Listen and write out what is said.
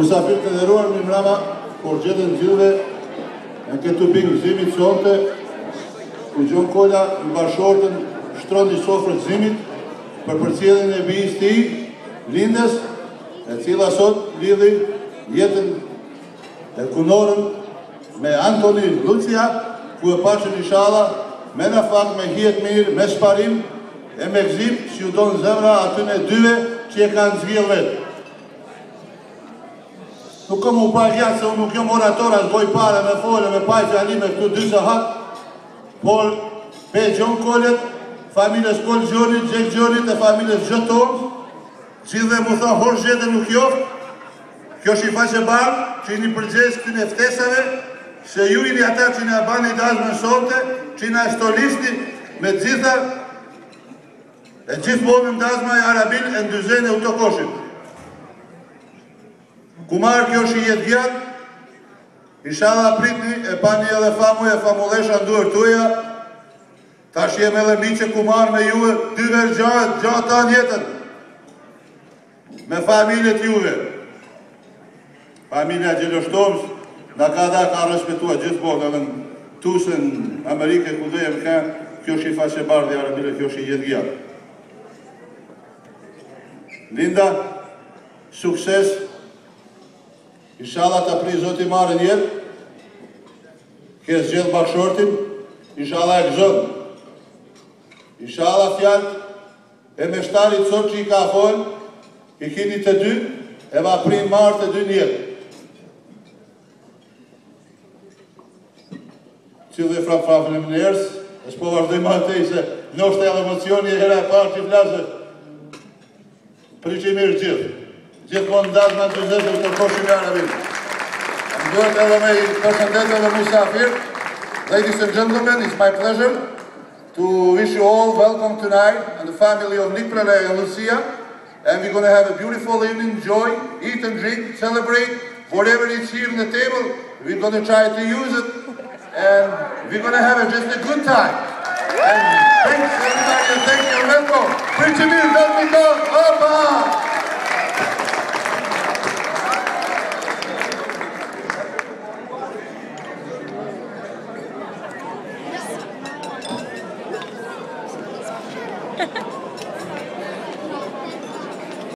Musafir të nderuar, mi mrama, por gjetën gjithve në këtu bingë zimit sonte, ku Gjon Kolla në bashortën shtrondi sofrët zimit për përcjelljen e bijës tij, Lindës, e cila sot lidhi jetën e kunorën me Antoni Lucia, ku e pashën inshallah me në fakt, me hijet mirë, me shparim e me gzim, që ju donë zemra atyne dyve që e kanë zgjell vetë. Nuk kam u pa gjatë se unë nuk jam orator, as boj pare me folë, me paj fjalime këtu 2 sahat, por pe Gjon Kollet, familjes Koll Gjonit, Gjek Gjonit e familjes Gjëton, gjithë mu thonë hor zhete nuk joftë, kjo është i faqe barë, që i një përgjes këtyn e ftesave, se ju i një ata që në bani dazme në sonte, që në stolisti me gjitha, e gjithë bonë në dazma e Arabil e në dyzen e utokoshit. Kumar kjo është i jetë gjatë, inshallah pritni e pani edhe famu e famulesha nduër tuja, tash jem edhe mi që kumar me juve, 2 verë gjatë anë jetën, me familjet juve. Familja Gjeloshtomës, nga ka respektua gjithë botë, edhe në tusën Amerike, ku dhe jem ka, kjo është i faqe bardhi Arabile, kjo është i jetë gjatë. Linda, sukses, inshallah të pri Zoti marrë jetë, ke zgjedh bashortin, inshallah e gëzën. Inshallah fjallë, e me shtarit sot që i ka folë, i kini të 2, e va pri marrë të 2 njetë. Cilë dhe frafrafën e më njerës, e s'po vazhdoj ma të se nështë e emocioni e hera e parë që flasë, priqim mirë gjithë. Gjithë mund ndazë me entuzizëm të koshim e Arabin. Më duhet edhe me i përshëndet edhe Musafir. Ladies and gentlemen, it's my pleasure to wish you all welcome tonight and the family of Liprele and Lucia. And we're going to have a beautiful evening, enjoy, eat and drink, celebrate, whatever is here on the table. We're going to try to use it. And we're going to have just a good time. And thanks everybody and thank you and welcome. Priqim mirë, Opa!